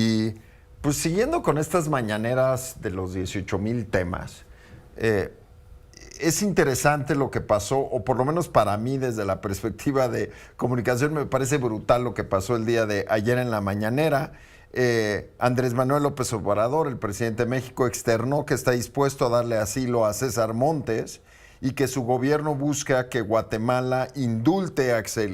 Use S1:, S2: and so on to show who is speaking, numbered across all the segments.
S1: Y pues siguiendo con estas mañaneras de los 18,000 temas, es interesante lo que pasó, o por lo menos para mí desde la perspectiva de comunicación me parece brutal lo que pasó el día de ayer en la mañanera. Andrés Manuel López Obrador, el presidente de México, externó que está dispuesto a darle asilo a César Montes y que su gobierno busca que Guatemala indulte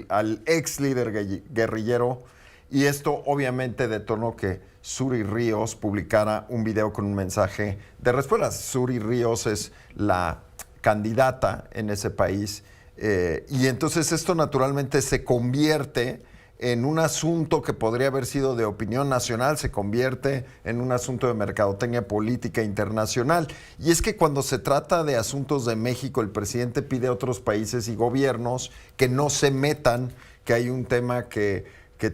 S1: al ex líder guerrillero, y esto obviamente detonó que Suri Ríos publicara un video con un mensaje de respuesta. Suri Ríos es la candidata en ese país, y entonces esto naturalmente se convierte en un asunto que podría haber sido de opinión nacional, se convierte en un asunto de mercadotecnia política internacional. Y es que cuando se trata de asuntos de México, el presidente pide a otros países y gobiernos que no se metan, que hay un tema que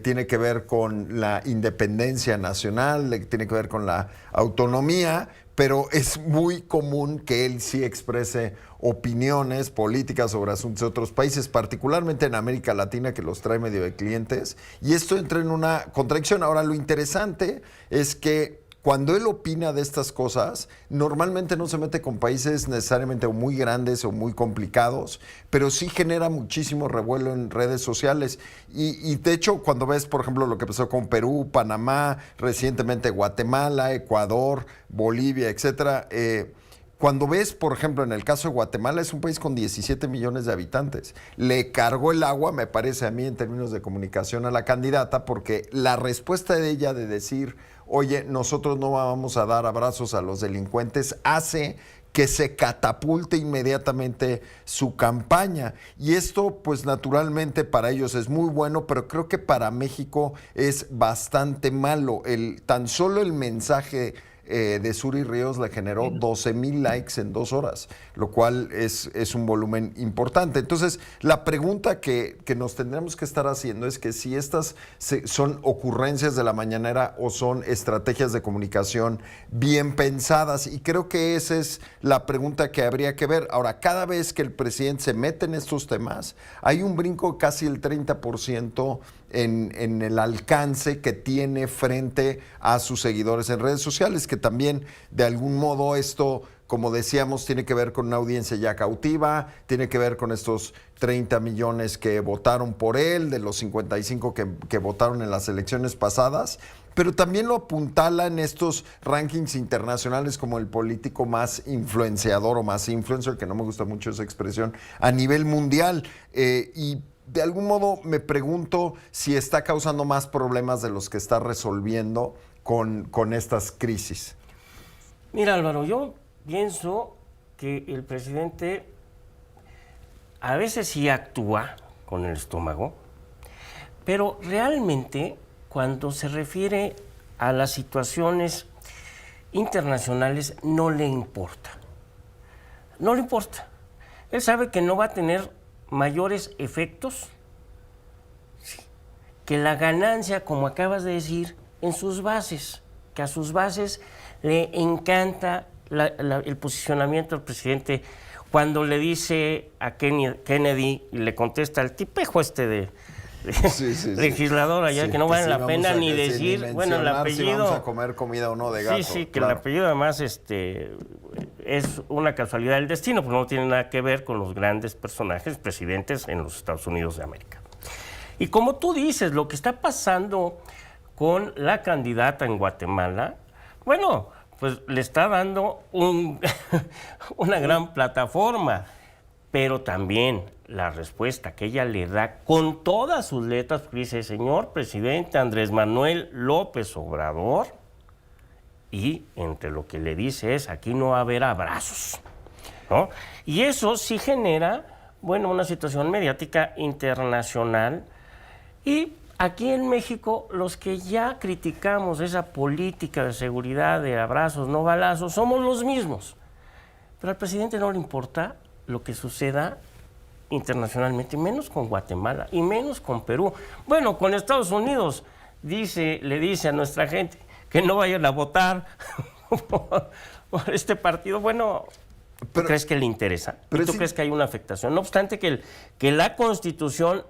S1: tiene que ver con la independencia nacional, que tiene que ver con la autonomía, pero es muy común que él sí exprese opiniones políticas sobre asuntos de otros países, particularmente en América Latina, que los trae medio de clientes, y esto entra en una contradicción. Ahora, lo interesante es que cuando él opina de estas cosas, normalmente no se mete con países necesariamente muy grandes o muy complicados, pero sí genera muchísimo revuelo en redes sociales. Y de hecho, cuando ves, por ejemplo, lo que pasó con Perú, Panamá, recientemente Guatemala, Ecuador, Bolivia, etcétera, cuando ves, por ejemplo, en el caso de Guatemala, es un país con 17 millones de habitantes. Le cargó el agua, me parece a mí, en términos de comunicación a la candidata, porque la respuesta de ella de decir, oye, nosotros no vamos a dar abrazos a los delincuentes, hace que se catapulte inmediatamente su campaña. Y esto, pues naturalmente para ellos es muy bueno, pero creo que para México es bastante malo. Tan solo el mensaje de Suri Ríos le generó 12,000 likes en 2 horas, lo cual es un volumen importante. Entonces, la pregunta que nos tendremos que estar haciendo es que si estas son ocurrencias de la mañanera o son estrategias de comunicación bien pensadas, y creo que esa es la pregunta que habría que ver. Ahora, cada vez que el presidente se mete en estos temas, hay un brinco casi el 30% en el alcance que tiene frente a sus seguidores en redes sociales, que también de algún modo esto, como decíamos, tiene que ver con una audiencia ya cautiva, tiene que ver con estos 30 millones que votaron por él, de los 55 que votaron en las elecciones pasadas, pero también lo apuntala en estos rankings internacionales como el político más influenciador o más influencer, que no me gusta mucho esa expresión, a nivel mundial. Y de algún modo me pregunto si está causando más problemas de los que está resolviendo con estas crisis.
S2: Mira, Álvaro, yo pienso que el presidente a veces sí actúa con el estómago, pero realmente cuando se refiere a las situaciones internacionales no le importa. No le importa. Él sabe que no va a tener mayores efectos que la ganancia, como acabas de decir, en sus bases, que a sus bases le encanta el posicionamiento del presidente cuando le dice a Kennedy y le contesta el tipejo de legislador allá, que no vale la pena ni decir, bueno, el apellido.
S1: Si vamos a comer comida o no de gato.
S2: Sí, que claro. El apellido además es una casualidad del destino, porque no tiene nada que ver con los grandes personajes, presidentes en los Estados Unidos de América. Y como tú dices, lo que está pasando con la candidata en Guatemala, bueno, pues le está dando una gran plataforma, pero también la respuesta que ella le da con todas sus letras, porque dice, señor presidente Andrés Manuel López Obrador, y entre lo que le dice es, aquí no va a haber abrazos, ¿no? Y eso sí genera, bueno, una situación mediática internacional. Y aquí en México, los que ya criticamos esa política de seguridad, de abrazos, no balazos, somos los mismos. Pero al presidente no le importa lo que suceda internacionalmente, menos con Guatemala y menos con Perú. Bueno, con Estados Unidos le dice a nuestra gente que no vayan a votar por este partido. Bueno, ¿tú crees que le interesa? ¿Tú crees que hay una afectación? No obstante que la Constitución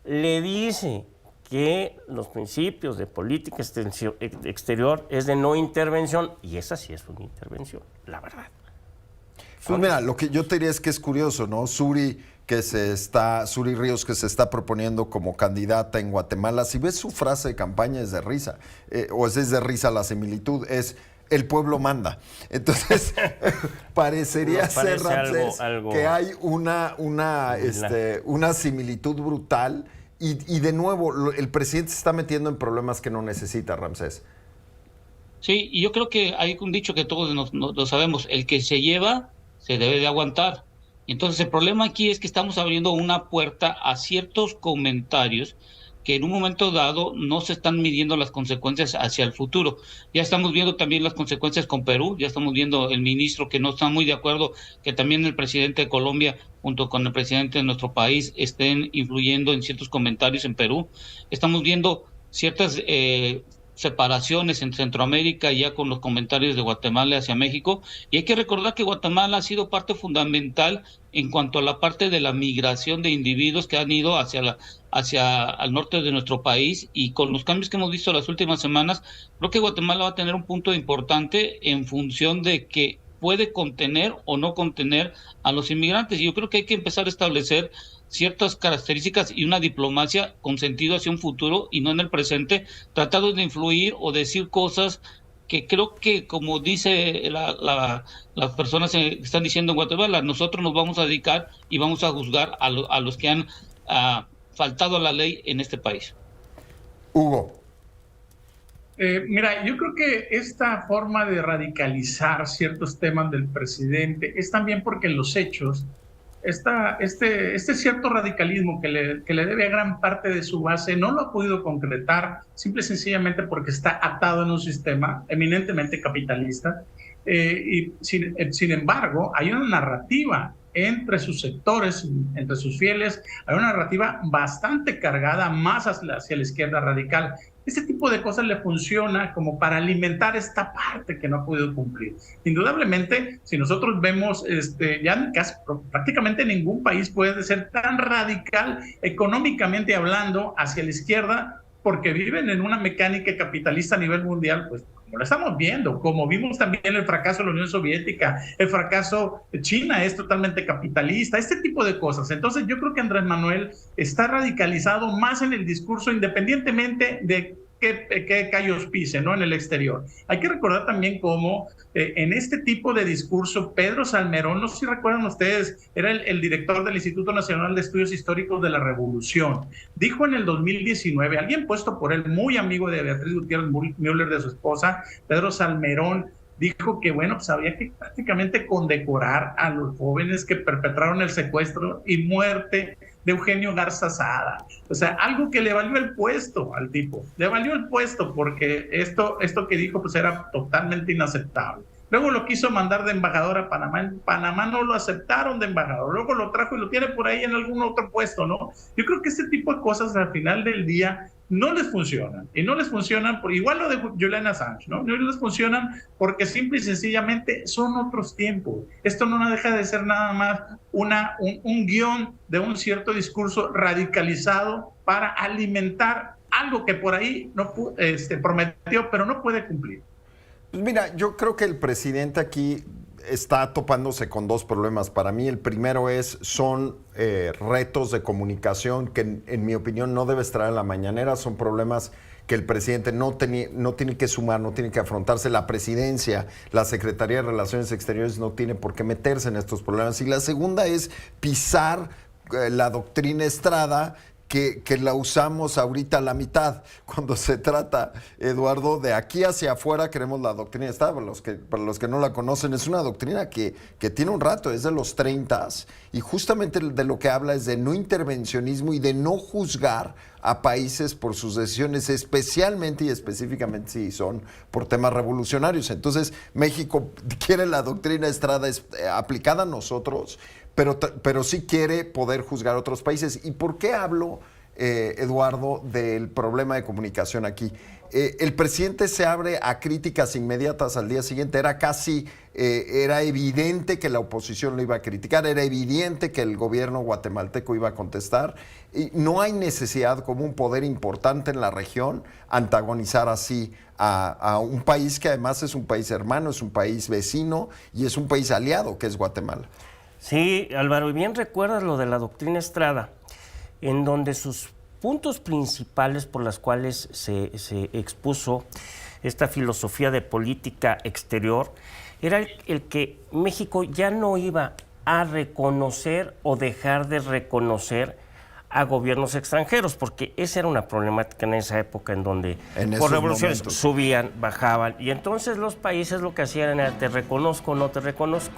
S2: le dice que los principios de política exterior es de no intervención, y esa sí es una intervención, la verdad.
S1: Pues mira, lo que yo te diría es que es curioso, ¿no? Suri Ríos, que se está proponiendo como candidata en Guatemala, si ves su frase de campaña es de risa, o es de risa la similitud, es el pueblo manda. Entonces, parecería ser, Ramsés, que hay una similitud brutal y de nuevo, el presidente se está metiendo en problemas que no necesita, Ramsés.
S3: Sí, y yo creo que hay un dicho que todos lo sabemos, el que se lleva se debe de aguantar. Entonces el problema aquí es que estamos abriendo una puerta a ciertos comentarios que en un momento dado no se están midiendo las consecuencias hacia el futuro. Ya estamos viendo también las consecuencias con Perú, ya estamos viendo el ministro que no está muy de acuerdo, que también el presidente de Colombia junto con el presidente de nuestro país estén influyendo en ciertos comentarios en Perú. Estamos viendo ciertas separaciones en Centroamérica ya con los comentarios de Guatemala hacia México, y hay que recordar que Guatemala ha sido parte fundamental en cuanto a la parte de la migración de individuos que han ido hacia al norte de nuestro país, y con los cambios que hemos visto las últimas semanas, creo que Guatemala va a tener un punto importante en función de que puede contener o no contener a los inmigrantes, y yo creo que hay que empezar a establecer ciertas características y una diplomacia con sentido hacia un futuro y no en el presente, tratando de influir o decir cosas que creo que, como dice las personas que están diciendo en Guatemala, nosotros nos vamos a dedicar y vamos a juzgar a los que han faltado a la ley en este país.
S1: Hugo.
S4: Mira, yo creo que esta forma de radicalizar ciertos temas del presidente es también porque en los hechos este cierto radicalismo que le debe a gran parte de su base no lo ha podido concretar, simple y sencillamente porque está atado en un sistema eminentemente capitalista, y sin embargo hay una narrativa entre sus sectores, entre sus fieles, hay una narrativa bastante cargada más hacia la izquierda radical. Este tipo de cosas le funciona como para alimentar esta parte que no ha podido cumplir. Indudablemente, si nosotros vemos, ya prácticamente ningún país puede ser tan radical económicamente hablando hacia la izquierda, porque viven en una mecánica capitalista a nivel mundial, pues como lo estamos viendo, como vimos también el fracaso de la Unión Soviética, el fracaso de China es totalmente capitalista, este tipo de cosas. Entonces yo creo que Andrés Manuel está radicalizado más en el discurso, independientemente de qué callos pise, ¿no? En el exterior. Hay que recordar también cómo en este tipo de discurso, Pedro Salmerón, no sé si recuerdan ustedes, era el director del Instituto Nacional de Estudios Históricos de la Revolución. Dijo en el 2019, alguien puesto por él, muy amigo de Beatriz Gutiérrez Müller, de su esposa, Pedro Salmerón, dijo que, bueno, pues había que prácticamente condecorar a los jóvenes que perpetraron el secuestro y muerte de Eugenio Garza Sada. O sea, algo que le valió el puesto al tipo. Le valió el puesto porque esto que dijo pues era totalmente inaceptable. Luego lo quiso mandar de embajador a Panamá. En Panamá no lo aceptaron de embajador. Luego lo trajo y lo tiene por ahí en algún otro puesto, ¿no? Yo creo que este tipo de cosas al final del día no les funcionan. Y no les funcionan, igual lo de Julian Assange, ¿no? No les funcionan porque simple y sencillamente son otros tiempos. Esto no deja de ser nada más un guión de un cierto discurso radicalizado para alimentar algo que por ahí no prometió, pero no puede cumplir.
S1: Pues mira, yo creo que el presidente aquí está topándose con dos problemas. Para mí el primero son retos de comunicación que en mi opinión no debe estar en la mañanera. Son problemas que el presidente no tiene que sumar, no tiene que afrontarse. La presidencia, la Secretaría de Relaciones Exteriores no tiene por qué meterse en estos problemas. Y la segunda es pisar la doctrina Estrada, que la usamos ahorita a la mitad. Cuando se trata, Eduardo, de aquí hacia afuera queremos la doctrina Estrada. Para los que no la conocen, es una doctrina que tiene un rato, es de los 30s, y justamente de lo que habla es de no intervencionismo y de no juzgar a países por sus decisiones, especialmente y específicamente si son por temas revolucionarios. Entonces, México quiere la doctrina Estrada aplicada a nosotros, pero sí quiere poder juzgar a otros países. ¿Y por qué hablo, Eduardo, del problema de comunicación aquí? el presidente se abre a críticas inmediatas al día siguiente. Era evidente que la oposición lo iba a criticar, era evidente que el gobierno guatemalteco iba a contestar. Y no hay necesidad, como un poder importante en la región, antagonizar así a un país que además es un país hermano, es un país vecino y es un país aliado, que es Guatemala.
S2: Sí, Álvaro, y bien recuerdas lo de la doctrina Estrada, en donde sus puntos principales por las cuales se expuso esta filosofía de política exterior era el que México ya no iba a reconocer o dejar de reconocer a gobiernos extranjeros, porque esa era una problemática en esa época en donde por revoluciones subían, bajaban, y entonces los países lo que hacían era te reconozco o no te reconozco.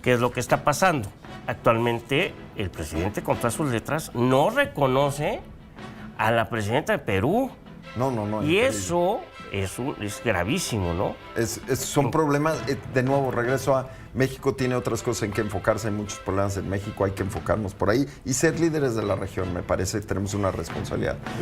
S2: ¿Qué es lo que está pasando? Actualmente el presidente, con todas sus letras, no reconoce a la presidenta de Perú.
S1: No.
S2: Y eso es gravísimo, ¿no?
S1: Son problemas, de nuevo, regreso a México, tiene otras cosas en que enfocarse, hay muchos problemas en México, hay que enfocarnos por ahí y ser líderes de la región, me parece que tenemos una responsabilidad.